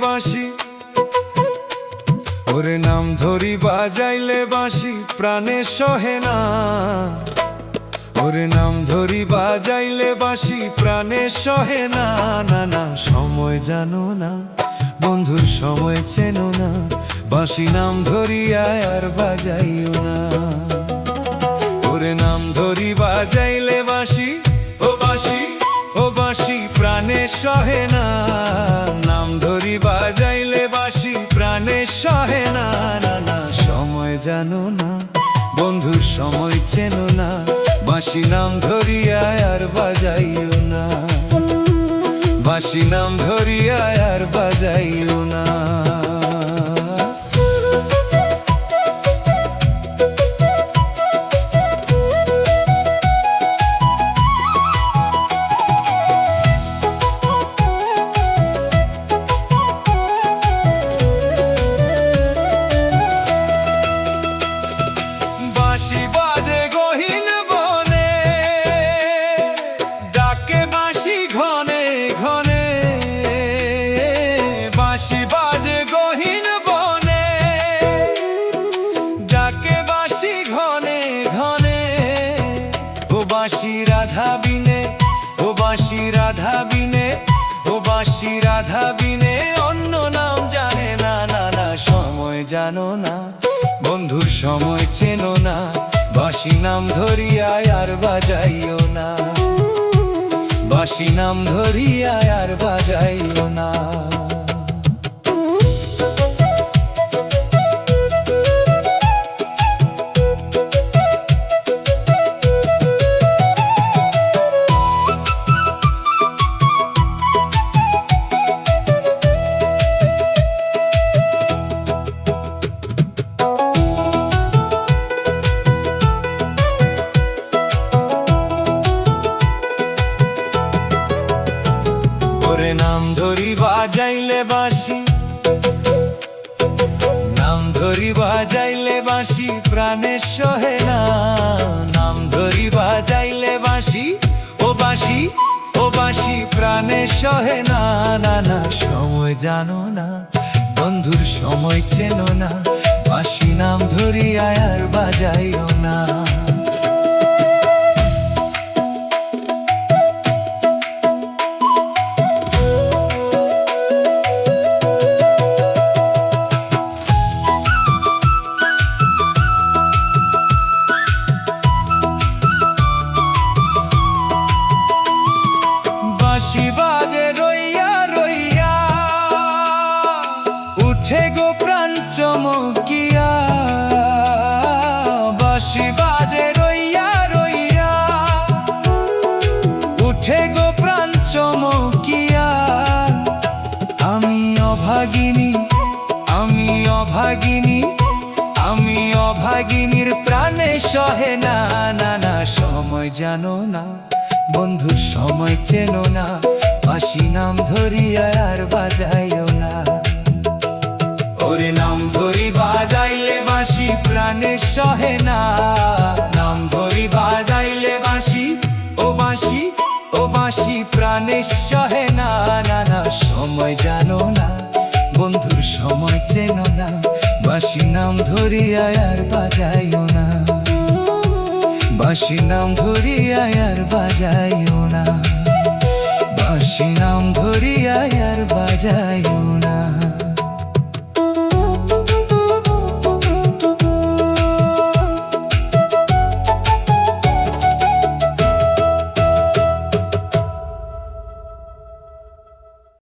বাঁশি, ওরে নাম ধরি বাজাইলে বাঁশি প্রাণে সহে না। ওরে নাম ধরি বাজাইলে বাঁশি প্রাণে সহে না। না না সময় জানো না, বন্ধুর সময় চেনো না, বাঁশি নাম ধরিয়া আর বাজাইও না। ওরে নাম ধরি বাজাইলে বাঁশি, ও বাঁশি, ও বাঁশি প্রাণে সহে না। নাম ধরি বাজাইলে বাঁশি প্রাণে সহে না। না না সময় জানো না, বন্ধুর সময় চেনো না, বাঁশি নাম ধরিয়া আর বাজাইও না। বাঁশি নাম ধরিয়া আর বাজাইও না। বাঁশি বাজে গহীন বনে, ডাকে বাঁশি ঘনে ঘনে। বাঁশি বাজে গহীন বনে, ডাকে বাঁশি ঘনে ঘনে। ও বাঁশি রাধা বিনে, ও বাঁশি রাধা বিনে, ও বাঁশি রাধা বিনে অন্য নাম জানে না। না না সময় জানো না, বন্ধুর সময় চেনো না, বাঁশি নাম ধরিয়া আর বাজাইও না। বাঁশি নাম ধরিয়া আর বাজাইও না। ওরে নাম ধরি বাজাইলে বাঁশি, নাম ধরি বাজাইলে বাঁশি প্রাণে সহে না। নাম ধরি বাজাইলে বাঁশি, ও বাঁশি, ও বাঁশি প্রাণে সহে না। না না সময় জানো না, বন্ধুর সময় চেনো না, বাঁশি নাম ধরি আর বাজাইও না। বাঁশি বাজে রইয়া রইয়া, উঠে গো প্রাণ চমকিয়া। বাঁশি বাজে রইয়া রইয়া, উঠে গো প্রাণ চমকিয়া। আমি অভাগিনী, আমি অভাগিনী, আমি অভাগিনীর প্রাণে সহে না। না না সময় জানো না, বন্ধুর সময় চেনো না, বাঁশি নাম ধরিয়া আর বাজাইও না। ওরে নাম ধরি বাজাইলে বাঁশি প্রাণে সহে না। নাম ধরি বাজাইলে বাঁশি, ও বাঁশি, ও বাঁশি প্রাণে সহে না। না না সময় জানো না, বন্ধুর সময় চেনো না, বাঁশি নাম ধরিয়া আর বাজাইও না। বাঁশি নাম ধরিয়া আর বাজাইও না। বাঁশি নাম ধরিয়া আর বাজাইও না।